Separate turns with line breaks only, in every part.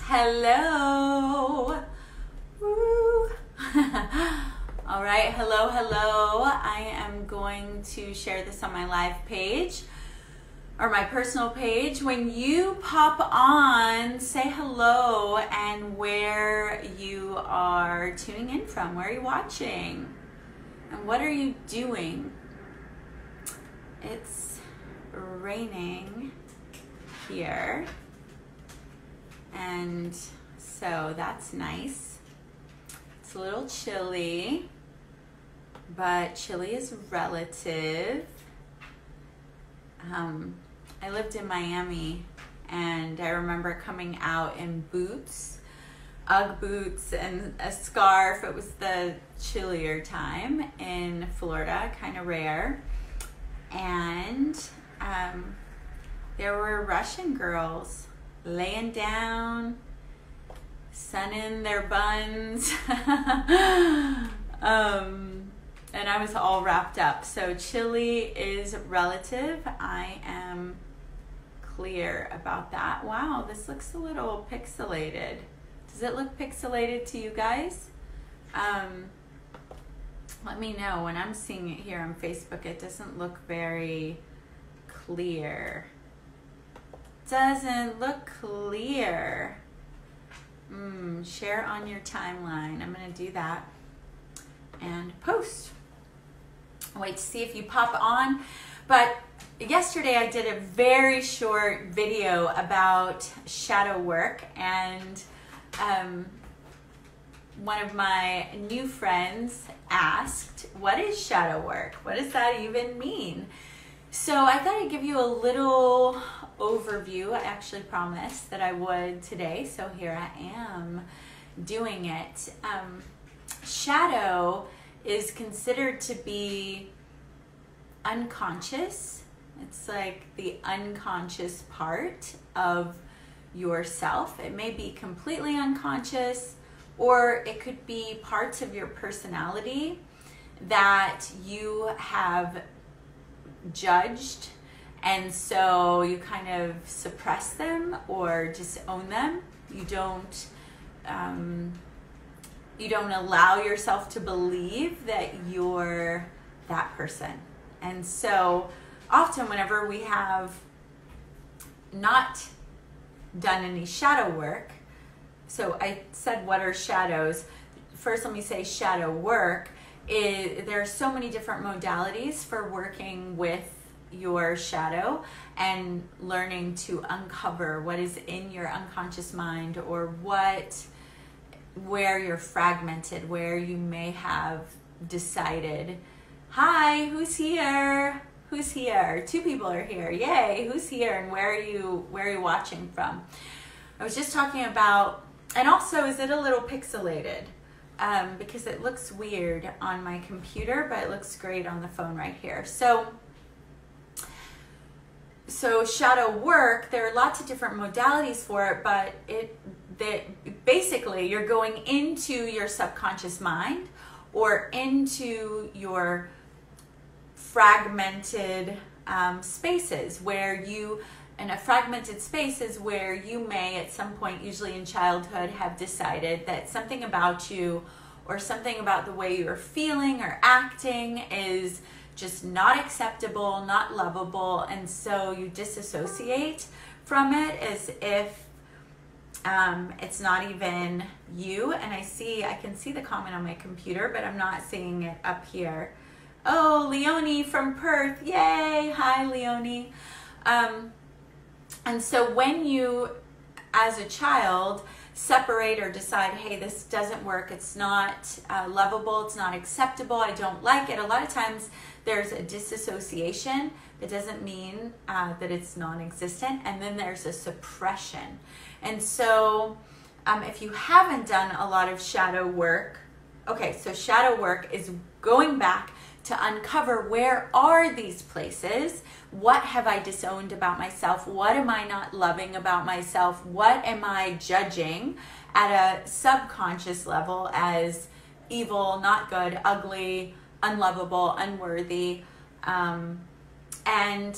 Hello. Woo. All right, hello. I am going to share this on my live page or my personal page. When you pop on, say hello and where you are tuning in from, where are you watching, and what are you doing? It's raining here, and so that's nice. It's a little chilly, but chilly is relative. I lived in Miami, and I remember coming out in boots, Ugg boots, and a scarf. It was the chillier time in Florida, kind of rare. And there were Russian girls laying down, sunning their buns, and I was all wrapped up. So chilly is relative. I am clear about that. Wow, this looks a little pixelated. Does it look pixelated to you guys? Let me know. When I'm seeing it here on Facebook, it doesn't look very clear. Doesn't look clear. Share on your timeline. I'm going to do that and post. Wait to see if you pop on. But yesterday I did a very short video about shadow work, and one of my new friends asked, what is shadow work? What does that even mean? So I thought I'd give you a little overview. I actually promised that I would today, so here I am doing it. Shadow is considered to be unconscious. It's like the unconscious part of yourself. It may be completely unconscious, or it could be parts of your personality that you have judged, and so you kind of suppress them or just own them. You don't allow yourself to believe that you're that person. And so often whenever we have not done any shadow work, so I said, what are shadows? First, let me say shadow work. There are so many different modalities for working with your shadow and learning to uncover what is in your unconscious mind, or where you're fragmented, where you may have decided, hi, who's here? Who's here? 2 people are here. Yay, who's here? And where are you watching from? I was just talking about, and also, is it a little pixelated? Because it looks weird on my computer, but it looks great on the phone right here. So shadow work, there are lots of different modalities for it, but basically you're going into your subconscious mind or into your fragmented spaces where you may at some point, usually in childhood, have decided that something about you or something about the way you're feeling or acting is just not acceptable, not lovable, and so you disassociate from it as if it's not even you. And I can see the comment on my computer, but I'm not seeing it up here. Oh, Leonie from Perth, yay, hi Leonie. And so when you, as a child, separate or decide, hey, this doesn't work, it's not lovable, it's not acceptable, I don't like it, a lot of times there's a disassociation. That doesn't mean that it's non-existent, and then there's a suppression. And so if you haven't done a lot of shadow work, okay, so shadow work is going back to uncover, where are these places? What have I disowned about myself? What am I not loving about myself? What am I judging at a subconscious level as evil, not good, ugly, unlovable, unworthy? And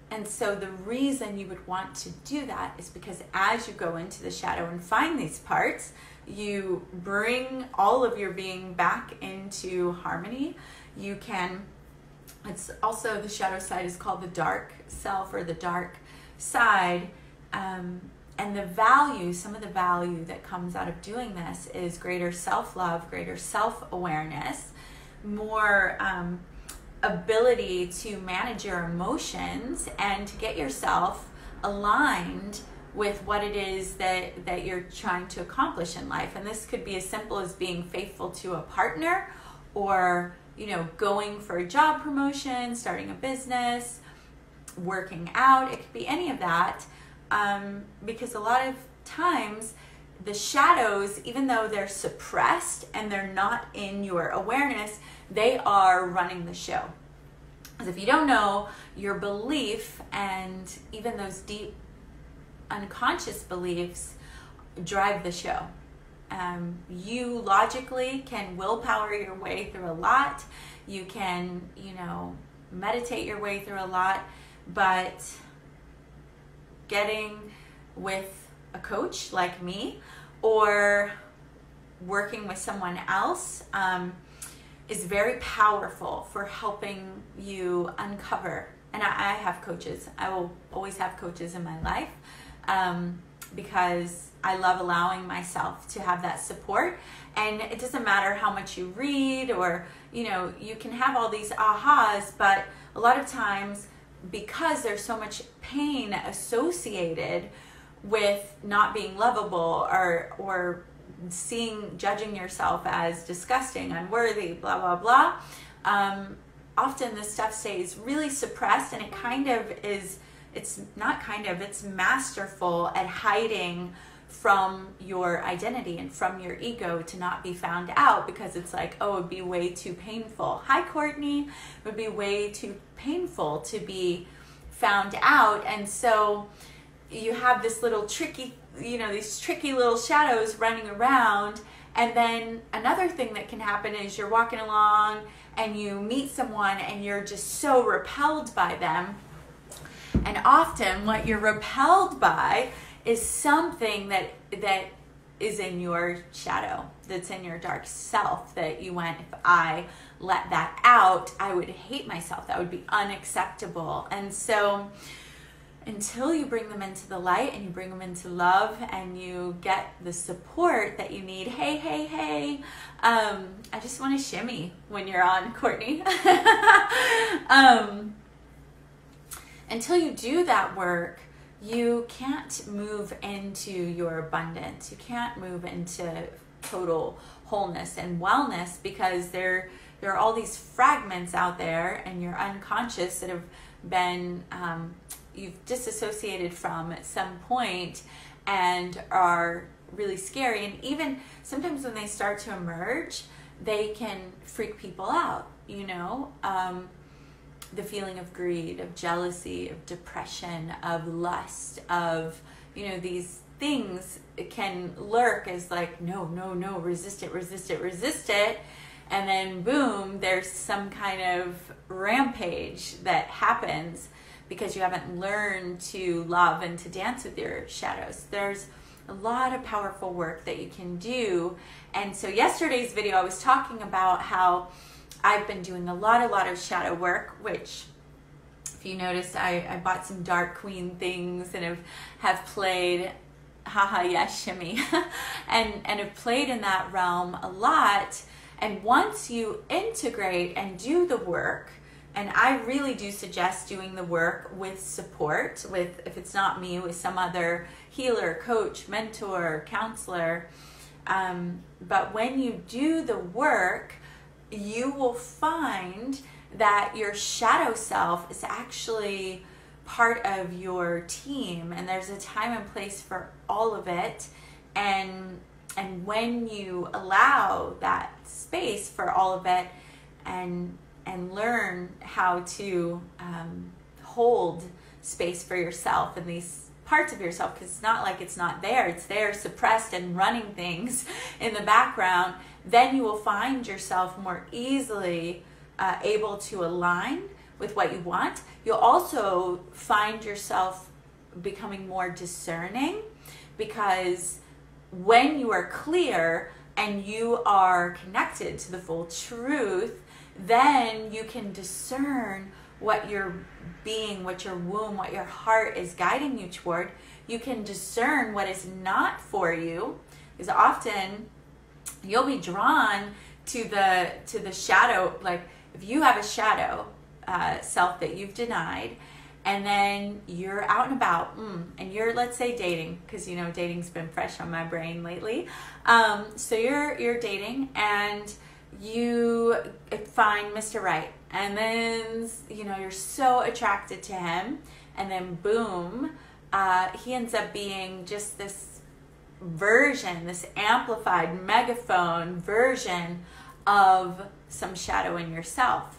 And so the reason you would want to do that is because as you go into the shadow and find these parts, you bring all of your being back into harmony. You can, it's also, the shadow side is called the dark self or the dark side. And the value, some of the value that comes out of doing this is greater self-love, greater self-awareness, more ability to manage your emotions and to get yourself aligned with what it is that you're trying to accomplish in life. And this could be as simple as being faithful to a partner, or, you know, going for a job promotion, starting a business, working out. It could be any of that. Because a lot of times the shadows, even though they're suppressed and they're not in your awareness, they are running the show. Because if you don't know, your belief and even those deep unconscious beliefs drive the show. You logically can willpower your way through a lot. You can, you know, meditate your way through a lot, but getting with a coach like me or working with someone else is very powerful for helping you uncover. And I have coaches. I will always have coaches in my life because I love allowing myself to have that support. And it doesn't matter how much you read, or, you know, you can have all these ahas, but a lot of times, because there's so much pain associated with not being lovable or judging yourself as disgusting, unworthy, blah, blah, blah, often this stuff stays really suppressed, and it kind of is, it's masterful at hiding from your identity and from your ego to not be found out, because it's like, oh, it'd be way too painful. Hi, Courtney. It would be way too painful to be found out. And so you have this little tricky, you know, these tricky little shadows running around. And then another thing that can happen is you're walking along and you meet someone and you're just so repelled by them. And often what you're repelled by is something that is in your shadow, that's in your dark self, that you went, if I let that out, I would hate myself. That would be unacceptable. And so until you bring them into the light and you bring them into love and you get the support that you need, hey, I just want to shimmy when you're on, Courtney. Until you do that work, you can't move into your abundance. You can't move into total wholeness and wellness, because there are all these fragments out there and you're unconscious that have been, you've disassociated from at some point and are really scary. And even sometimes when they start to emerge, they can freak people out, you know? The feeling of greed, of jealousy, of depression, of lust, of, you know, these things can lurk as like, no, resist it. And then boom, there's some kind of rampage that happens because you haven't learned to love and to dance with your shadows. There's a lot of powerful work that you can do. And so yesterday's video, I was talking about how I've been doing a lot of shadow work, which, if you noticed, I bought some Dark Queen things and have played, haha, yes, shimmy, and have played in that realm a lot. And once you integrate and do the work, and I really do suggest doing the work with support, with, if it's not me, with some other healer, coach, mentor, counselor. But when you do the work, you will find that your shadow self is actually part of your team, and there's a time and place for all of it. And when you allow that space for all of it and learn how to hold space for yourself and these parts of yourself, because it's not like it's not there, it's there suppressed and running things in the background, then you will find yourself more easily able to align with what you want. You'll also find yourself becoming more discerning, because when you are clear and you are connected to the full truth, then you can discern what your being, what your womb, what your heart is guiding you toward. You can discern what is not for you, because often you'll be drawn to the shadow. Like if you have a shadow self that you've denied, and then you're out and about, and you're, let's say, dating, because you know dating's been fresh on my brain lately. So you're dating, and you find Mr. Right, and then you know you're so attracted to him, and then boom, he ends up being just this version, this amplified megaphone version of some shadow in yourself.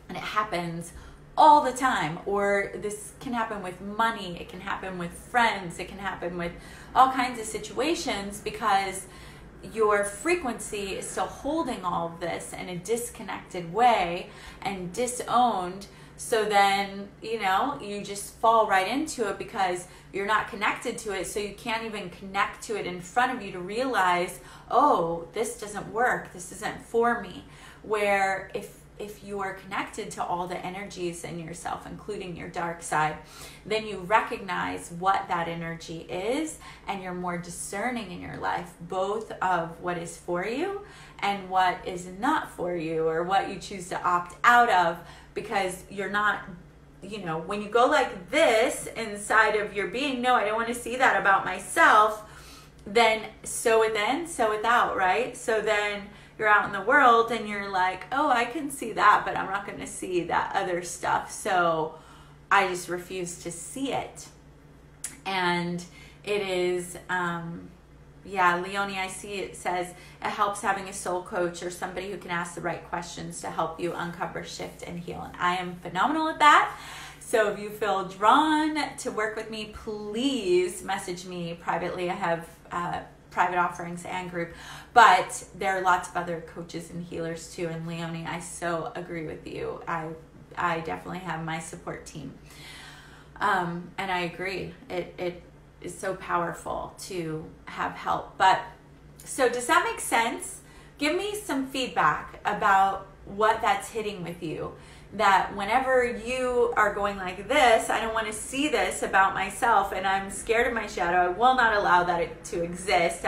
And it happens all the time. Or this can happen with money, it can happen with friends, it can happen with all kinds of situations, because your frequency is still holding all of this in a disconnected way and disowned. So then, you know, you just fall right into it because you're not connected to it. So you can't even connect to it in front of you to realize, oh, this doesn't work. This isn't for me. Where if you are connected to all the energies in yourself, including your dark side, then you recognize what that energy is, and you're more discerning in your life, both of what is for you and what is not for you, or what you choose to opt out of, because you're not, you know, when you go like this inside of your being, no, I don't want to see that about myself, then so within, so without, right? So then you're out in the world and you're like, oh, I can see that, but I'm not going to see that other stuff. So I just refuse to see it. And it is, Leonie, I see it says it helps having a soul coach or somebody who can ask the right questions to help you uncover, shift, and heal. And I am phenomenal at that. So if you feel drawn to work with me, please message me privately. I have private offerings and group, but there are lots of other coaches and healers too. And Leonie, I so agree with you. I definitely have my support team. And I agree. It is so powerful to have help. But so does that make sense? Give me some feedback about what that's hitting with you. That whenever you are going like this, I don't want to see this about myself, and I'm scared of my shadow. I will not allow that to exist.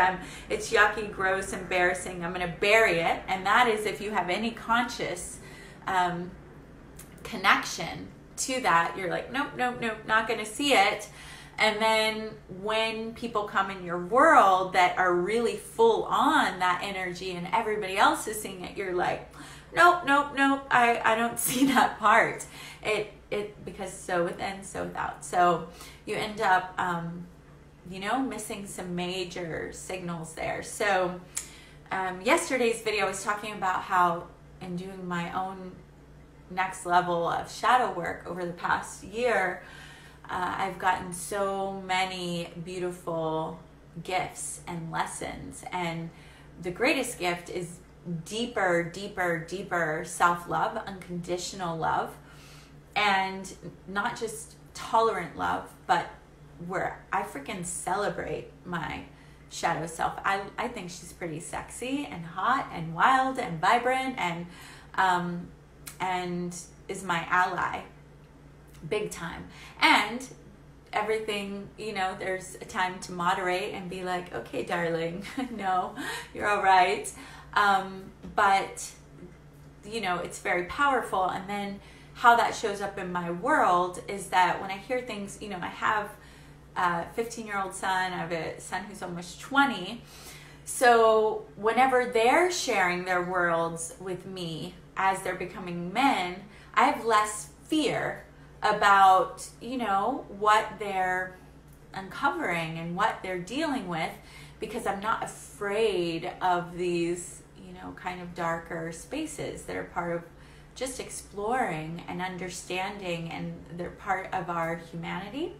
It's yucky, gross, embarrassing. I'm going to bury it. And that is if you have any conscious connection to that. You're like, nope, not going to see it. And then when people come in your world that are really full on that energy and everybody else is seeing it, you're like, nope, I don't see that part. It because so within, so without. So you end up, missing some major signals there. So yesterday's video I was talking about how in doing my own next level of shadow work over the past year, I've gotten so many beautiful gifts and lessons. And the greatest gift is deeper self-love, unconditional love, and not just tolerant love, but where I freaking celebrate my shadow self. I think she's pretty sexy and hot and wild and vibrant and is my ally big time. And everything, there's a time to moderate and be like, okay, darling, no, you're all right. But it's very powerful. And then how that shows up in my world is that when I hear things, I have a 15-year-old son, I have a son who's almost 20. So whenever they're sharing their worlds with me as they're becoming men, I have less fear about, what they're uncovering and what they're dealing with, because I'm not afraid of these, kind of darker spaces that are part of just exploring and understanding, and they're part of our humanity.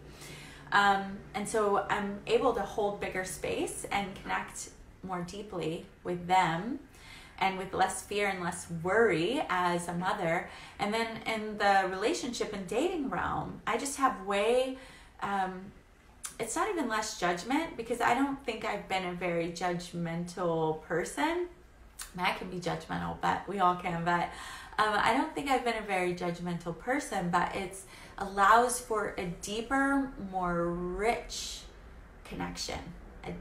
And so I'm able to hold bigger space and connect more deeply with them and with less fear and less worry as a mother. And then in the relationship and dating realm, I just have way, it's not even less judgment, because I don't think I've been a very judgmental person. I can be judgmental, but we all can, but I don't think I've been a very judgmental person, but it allows for a deeper, more rich connection,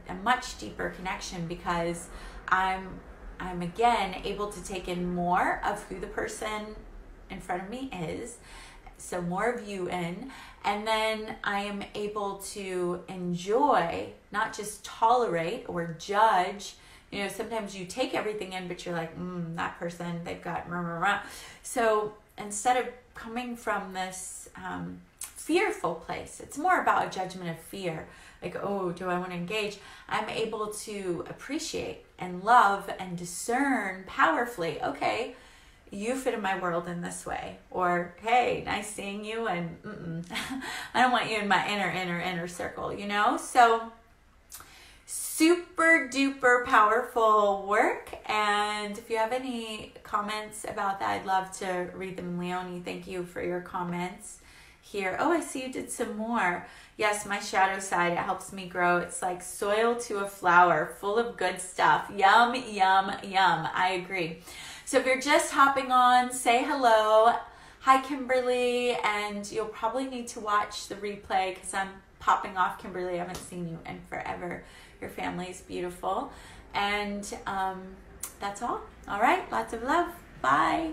a much deeper connection, because I'm again able to take in more of who the person in front of me is, so more of you in, and then I am able to enjoy, not just tolerate or judge. You know, sometimes you take everything in, but you're like, that person, they've got rah, rah, rah. So instead of coming from this fearful place, it's more about a judgment of fear. Like, oh, do I want to engage? I'm able to appreciate and love and discern powerfully. Okay, you fit in my world in this way. Or, hey, nice seeing you, and I don't want you in my inner circle, you know? So super duper powerful work. And if you have any comments about that, I'd love to read them. Leonie, thank you for your comments here. Oh, I see you did some more. Yes, my shadow side, it helps me grow. It's like soil to a flower, full of good stuff. Yum, yum, yum. I agree. So if you're just hopping on, say hello. Hi, Kimberly. And you'll probably need to watch the replay, because I'm popping off. Kimberly, I haven't seen you in forever. Your family is beautiful. And that's all. All right. Lots of love. Bye.